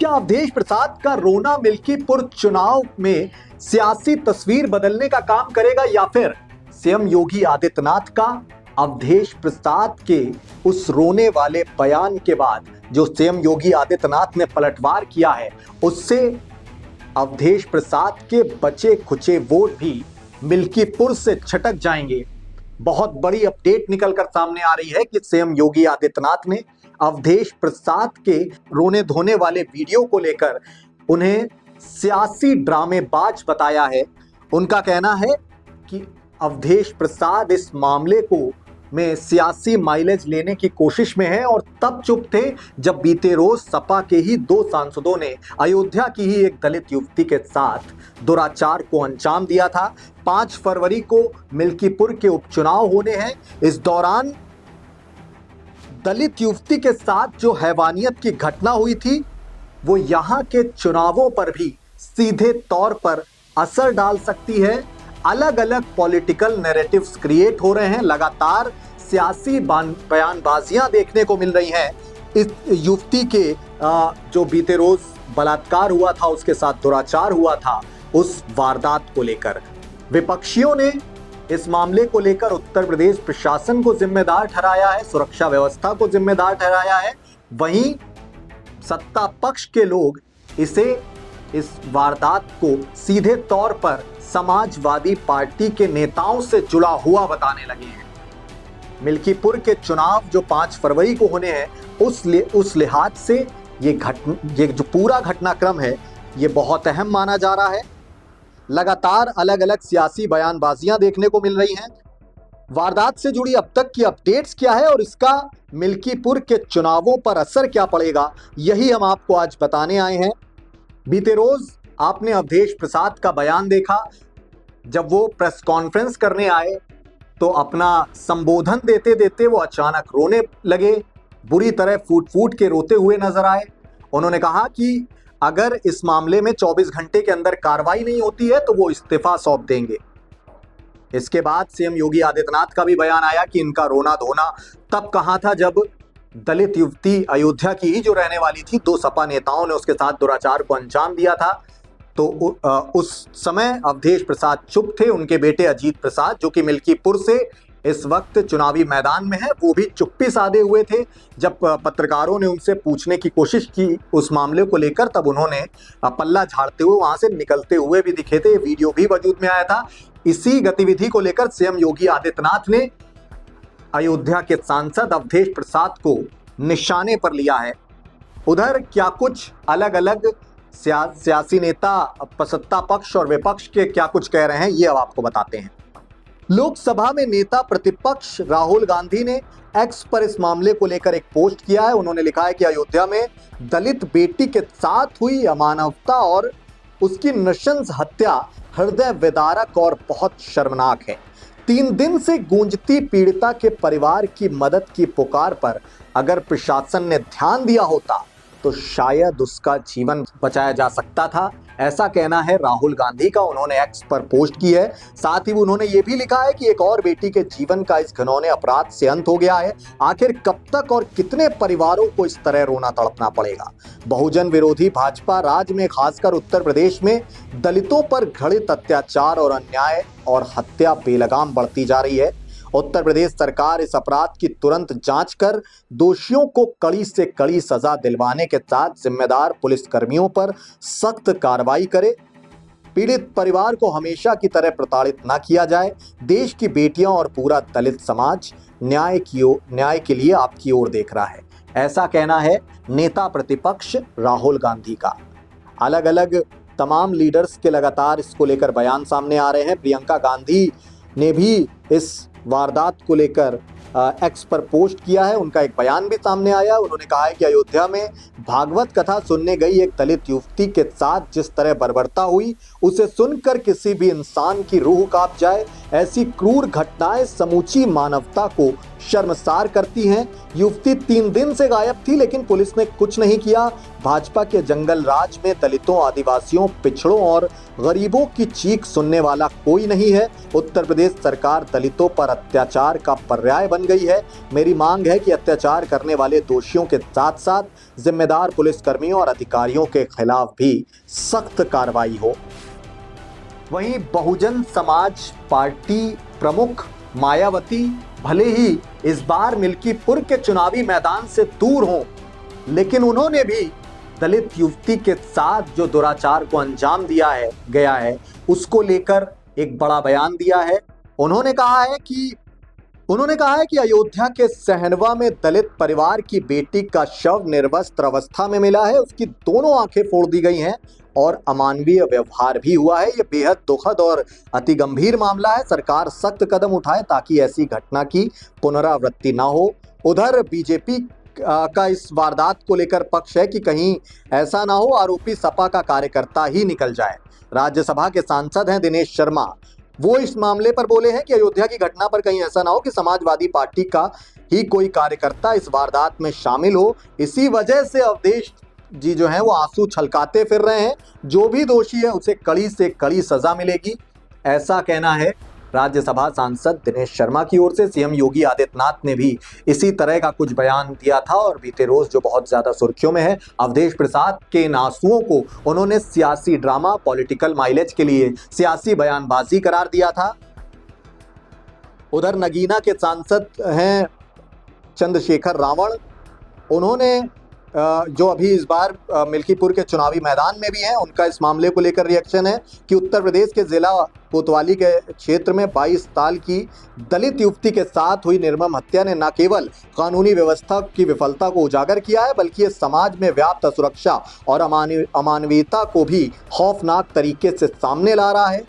क्या अवधेश प्रसाद का रोना मिल्कीपुर चुनाव में सियासी तस्वीर बदलने का काम करेगा, या फिर सीएम योगी आदित्यनाथ का अवधेश प्रसाद के उस रोने वाले बयान के बाद जो सीएम योगी आदित्यनाथ ने पलटवार किया है, उससे अवधेश प्रसाद के बचे खुचे वोट भी मिल्कीपुर से छटक जाएंगे। बहुत बड़ी अपडेट निकलकर सामने आ रही है कि सीएम योगी आदित्यनाथ ने अवधेश प्रसाद के रोने धोने वाले वीडियो को लेकर उन्हें सियासी ड्रामेबाज बताया है। उनका कहना है कि अवधेश प्रसाद इस मामले को में सियासी माइलेज लेने की कोशिश में है और तब चुप थे जब बीते रोज सपा के ही 2 सांसदों ने अयोध्या की ही एक दलित युवती के साथ दुराचार को अंजाम दिया था। 5 फरवरी को मिल्कीपुर के उपचुनाव होने हैं। इस दौरान दलित युवती के साथ जो हैवानियत की घटना हुई थी वो यहाँ के चुनावों पर भी सीधे तौर पर असर डाल सकती है। अलग अलग पॉलिटिकल नैरेटिव्स क्रिएट हो रहे हैं, लगातार सियासी बयानबाजियां देखने को मिल रही हैं। इस युवती के जो बीते रोज बलात्कार हुआ था, उसके साथ दुराचार हुआ था, उस वारदात को लेकर विपक्षियों ने इस मामले को लेकर उत्तर प्रदेश प्रशासन को जिम्मेदार ठहराया है, सुरक्षा व्यवस्था को जिम्मेदार ठहराया है। वहीं सत्ता पक्ष के लोग इस वारदात को सीधे तौर पर समाजवादी पार्टी के नेताओं से जुड़ा हुआ बताने लगे हैं। मिल्कीपुर के चुनाव जो 5 फरवरी को होने हैं, उस लिहाज से ये जो पूरा घटनाक्रम है ये बहुत अहम माना जा रहा है। लगातार अलग अलग सियासी बयानबाजियां देखने को मिल रही हैं। वारदात से जुड़ी अब तक की अपडेट्स क्या है और इसका मिल्कीपुर के चुनावों पर असर क्या पड़ेगा, यही हम आपको आज बताने आए हैं। बीते रोज आपने अवधेश प्रसाद का बयान देखा। जब वो प्रेस कॉन्फ्रेंस करने आए तो अपना संबोधन देते देते वो अचानक रोने लगे, बुरी तरह फूट फूट के रोते हुए नजर आए। उन्होंने कहा कि अगर इस मामले में 24 घंटे के अंदर कार्रवाई नहीं होती है तो वो इस्तीफा सौंप देंगे। इसके बाद सीएम योगी आदित्यनाथ का भी बयान आया कि इनका रोना धोना तब कहां था जब दलित युवती अयोध्या की ही जो रहने वाली थी, 2 सपा नेताओं ने उसके साथ दुराचार को अंजाम दिया था। तो उस समय अवधेश प्रसाद चुप थे। उनके बेटे अजीत प्रसाद जो कि मिल्कीपुर से इस वक्त चुनावी मैदान में है, वो भी चुप्पी साधे हुए थे। जब पत्रकारों ने उनसे पूछने की कोशिश की उस मामले को लेकर, तब उन्होंने पल्ला झाड़ते हुए वहां से निकलते हुए भी दिखे थे। वीडियो भी वजूद में आया था। इसी गतिविधि को लेकर सीएम योगी आदित्यनाथ ने अयोध्या के सांसद अवधेश प्रसाद को निशाने पर लिया है। उधर क्या कुछ अलग अलग सियासी नेता सत्ता पक्ष और विपक्ष के क्या कुछ कह रहे हैं, ये अब आपको बताते हैं। लोकसभा में नेता प्रतिपक्ष राहुल गांधी ने एक्स पर इस मामले को लेकर एक पोस्ट किया है। उन्होंने लिखा है कि अयोध्या में दलित बेटी के साथ हुई अमानवता और उसकी नृशंस हत्या हृदय विदारक और बहुत शर्मनाक है। 3 दिन से गूंजती पीड़िता के परिवार की मदद की पुकार पर अगर प्रशासन ने ध्यान दिया होता तो शायद उसका जीवन बचाया जा सकता था। ऐसा कहना है राहुल गांधी का। उन्होंने एक्स पर पोस्ट की है। साथ ही उन्होंने ये भी लिखा है कि एक और बेटी के जीवन का इस घिनौने अपराध से अंत हो गया है। आखिर कब तक और कितने परिवारों को इस तरह रोना तड़पना पड़ेगा। बहुजन विरोधी भाजपा राज में, खासकर उत्तर प्रदेश में दलितों पर घटित अत्याचार और अन्याय और हत्या बेलगाम बढ़ती जा रही है। उत्तर प्रदेश सरकार इस अपराध की तुरंत जांच कर दोषियों को कड़ी से कड़ी सजा दिलवाने के साथ जिम्मेदार पुलिसकर्मियों पर सख्त कार्रवाई करे। पीड़ित परिवार को हमेशा की तरह प्रताड़ित न किया जाए। देश की बेटियां और पूरा दलित समाज न्याय के लिए आपकी ओर देख रहा है। ऐसा कहना है नेता प्रतिपक्ष राहुल गांधी का। अलग अलग तमाम लीडर्स के लगातार इसको लेकर बयान सामने आ रहे हैं। प्रियंका गांधी ने भी इस वारदात को लेकर एक्स पर पोस्ट किया है। उनका एक बयान भी सामने आया। उन्होंने कहा है कि अयोध्या में भागवत कथा सुनने गई एक दलित युवती के साथ जिस तरह बर्बरता हुई, उसे सुनकर किसी भी इंसान की रूह कांप जाए। ऐसी क्रूर घटनाएं समूची मानवता को शर्मसार करती हैं। युवती 3 दिन से गायब थी, लेकिन पुलिस ने कुछ नहीं किया। भाजपा के जंगल राज में दलितों, आदिवासियों, पिछड़ों और गरीबों की चीख सुनने वाला कोई नहीं है। उत्तर प्रदेश सरकार दलितों पर अत्याचार का पर्याय बन गई है। मेरी मांग है कि अत्याचार करने वाले दोषियों के साथ साथ जिम्मेदार पुलिसकर्मियों और अधिकारियों के खिलाफ भी सख्त कार्रवाई हो। वहीं बहुजन समाज पार्टी प्रमुख मायावती भले ही इस बार मिल्कीपुर के चुनावी मैदान से दूर हों, लेकिन उन्होंने भी दलित युवती के साथ जो दुराचार को अंजाम दिया गया है उसको लेकर एक बड़ा बयान दिया है। उन्होंने कहा है कि अयोध्या के सहनवा में दलित परिवार की बेटी का शव निर्वस्त्र अवस्था में मिला है। उसकी दोनों आंखें फोड़ दी गई हैं और अमानवीय व्यवहार भी हुआ है। ये बेहद दुखद और अति गंभीर मामला है। सरकार सख्त कदम उठाए ताकि ऐसी घटना की पुनरावृत्ति ना हो। उधर बीजेपी का इस वारदात को लेकर पक्ष है कि कहीं ऐसा ना हो आरोपी सपा का कार्यकर्ता ही निकल जाए। राज्यसभा के सांसद हैं दिनेश शर्मा, वो इस मामले पर बोले हैं कि अयोध्या की घटना पर कहीं ऐसा ना हो कि समाजवादी पार्टी का ही कोई कार्यकर्ता इस वारदात में शामिल हो। इसी वजह से अवधेश जी जो हैं वो आंसू छलकाते फिर रहे हैं। जो भी दोषी है उसे कड़ी से कड़ी सजा मिलेगी, ऐसा कहना है राज्यसभा सांसद दिनेश शर्मा की ओर से। सीएम योगी आदित्यनाथ ने भी इसी तरह का कुछ बयान दिया था और बीते रोज जो बहुत ज्यादा सुर्खियों में है, अवधेश प्रसाद के इन आंसुओं को उन्होंने सियासी ड्रामा, पॉलिटिकल माइलेज के लिए सियासी बयानबाजी करार दिया था। उधर नगीना के सांसद हैं चंद्रशेखर रावण, उन्होंने जो अभी इस बार मिल्कीपुर के चुनावी मैदान में भी हैं, उनका इस मामले को लेकर रिएक्शन है कि उत्तर प्रदेश के जिला कोतवाली के क्षेत्र में 22 साल की दलित युवती के साथ हुई निर्मम हत्या ने न केवल कानूनी व्यवस्था की विफलता को उजागर किया है, बल्कि ये समाज में व्याप्त असुरक्षा और अमानवीयता को भी खौफनाक तरीके से सामने ला रहा है।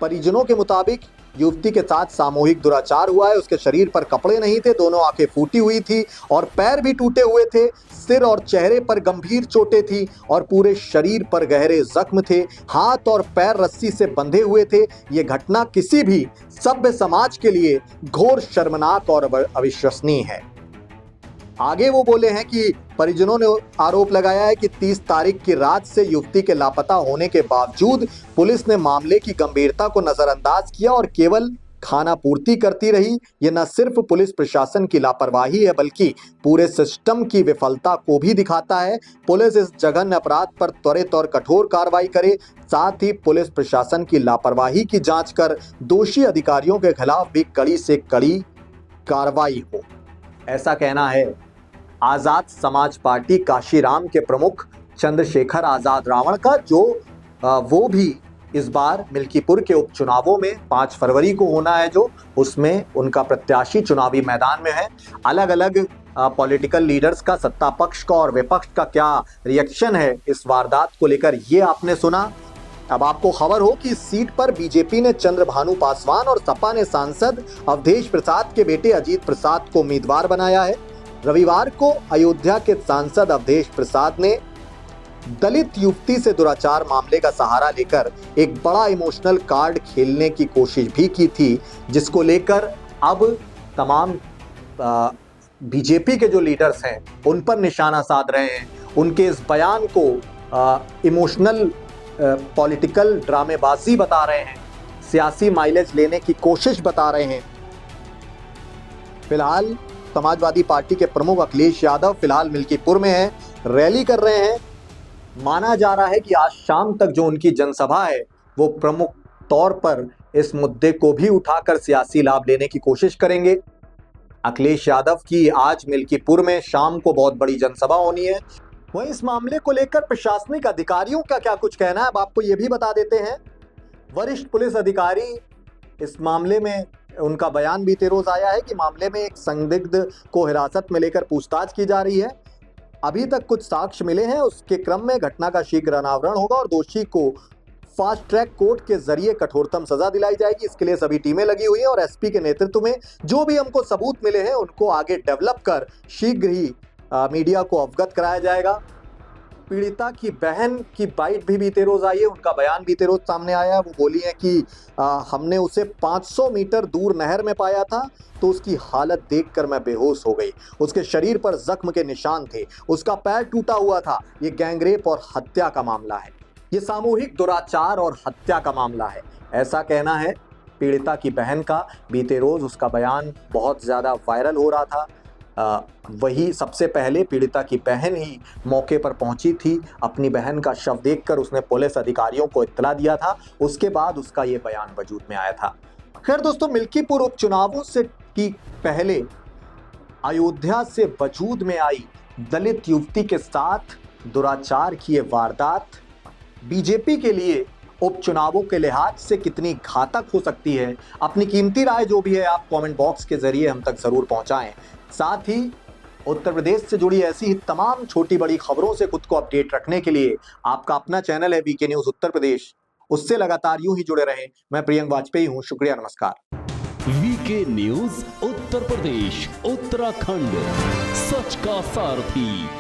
परिजनों के मुताबिक युवती के साथ सामूहिक दुराचार हुआ है। उसके शरीर पर कपड़े नहीं थे, दोनों आंखें फूटी हुई थी और पैर भी टूटे हुए थे। सिर और चेहरे पर गंभीर चोटें थी और पूरे शरीर पर गहरे जख्म थे। हाथ और पैर रस्सी से बंधे हुए थे। ये घटना किसी भी सभ्य समाज के लिए घोर शर्मनाक और अविश्वसनीय है। आगे वो बोले हैं कि परिजनों ने आरोप लगाया है कि 30 तारीख की रात से युवती के लापता होने के बावजूद पुलिस ने मामले की गंभीरता को नजरअंदाज किया और केवल खाना पूर्ति करती रही। ये न सिर्फ पुलिस प्रशासन की लापरवाही है, बल्कि पूरे सिस्टम की विफलता को भी दिखाता है। पुलिस इस जघन्य अपराध पर त्वरित और कठोर कार्रवाई करे, साथ ही पुलिस प्रशासन की लापरवाही की जांच कर दोषी अधिकारियों के खिलाफ भी कड़ी से कड़ी कार्रवाई हो, ऐसा कहना है आजाद समाज पार्टी काशीराम के प्रमुख चंद्रशेखर आजाद रावण का, जो वो भी इस बार मिल्कीपुर के उपचुनावों में 5 फरवरी को होना है, जो उसमें उनका प्रत्याशी चुनावी मैदान में है। अलग अलग पॉलिटिकल लीडर्स का, सत्ता पक्ष का और विपक्ष का क्या रिएक्शन है इस वारदात को लेकर, ये आपने सुना। अब आपको खबर हो कि इस सीट पर बीजेपी ने चंद्रभानु पासवान और सपा ने सांसद अवधेश प्रसाद के बेटे अजीत प्रसाद को उम्मीदवार बनाया है। रविवार को अयोध्या के सांसद अवधेश प्रसाद ने दलित युवती से दुराचार मामले का सहारा लेकर एक बड़ा इमोशनल कार्ड खेलने की कोशिश भी की थी, जिसको लेकर अब तमाम बीजेपी के जो लीडर्स हैं उन पर निशाना साध रहे हैं। उनके इस बयान को इमोशनल पॉलिटिकल ड्रामेबाजी बता रहे हैं, सियासी माइलेज लेने की कोशिश बता रहे हैं। फिलहाल समाजवादी पार्टी के प्रमुख अखिलेश यादव फिलहाल मिल्कीपुर में हैं, रैली कर रहे हैं। माना जा रहा है कि आज शाम तक जो उनकी जनसभा है वो प्रमुख तौर पर इस मुद्दे को भी उठाकर सियासी लाभ लेने की कोशिश करेंगे। अखिलेश यादव की आज मिल्कीपुर में शाम को बहुत बड़ी जनसभा होनी है। वहीं इस मामले को लेकर प्रशासनिक अधिकारियों का क्या कुछ कहना है, अब आपको ये भी बता देते हैं। वरिष्ठ पुलिस अधिकारी इस मामले में, उनका बयान बीते रोज आया है कि मामले में एक संदिग्ध को हिरासत में लेकर पूछताछ की जा रही है। अभी तक कुछ साक्ष्य मिले हैं, उसके क्रम में घटना का शीघ्र अनावरण होगा और दोषी को फास्ट ट्रैक कोर्ट के जरिए कठोरतम सजा दिलाई जाएगी। इसके लिए सभी टीमें लगी हुई हैं और एसपी के नेतृत्व में जो भी हमको सबूत मिले हैं उनको आगे डेवलप कर शीघ्र ही मीडिया को अवगत कराया जाएगा। पीड़िता की बहन की बाइट भी बीते रोज आई है, उनका बयान बीते रोज सामने आया है। वो बोली है कि हमने उसे 500 मीटर दूर नहर में पाया था तो उसकी हालत देखकर मैं बेहोश हो गई। उसके शरीर पर जख्म के निशान थे, उसका पैर टूटा हुआ था। ये गैंगरेप और हत्या का मामला है, ये सामूहिक दुराचार और हत्या का मामला है, ऐसा कहना है पीड़िता की बहन का। बीते रोज उसका बयान बहुत ज्यादा वायरल हो रहा था। वही सबसे पहले पीड़िता की बहन ही मौके पर पहुंची थी। अपनी बहन का शव देखकर उसने पुलिस अधिकारियों को इत्तला दिया था, उसके बाद उसका ये बयान वजूद में आया था। खैर दोस्तों, मिल्कीपुर उपचुनावों से की पहले अयोध्या से वजूद में आई दलित युवती के साथ दुराचार की ये वारदात बीजेपी के लिए उपचुनावों के लिहाज से कितनी घातक हो सकती है, अपनी कीमती राय जो भी है आप कमेंट बॉक्स के जरिए हम तक जरूर पहुंचाएं। साथ ही उत्तर प्रदेश से जुड़ी ऐसी ही तमाम छोटी बड़ी खबरों से खुद को अपडेट रखने के लिए आपका अपना चैनल है वीके न्यूज उत्तर प्रदेश, उससे लगातार यूं ही जुड़े रहें। मैं प्रियंक वाजपेयी हूं, शुक्रिया, नमस्कार। वीके न्यूज उत्तर प्रदेश उत्तराखंड, सच का सारथी।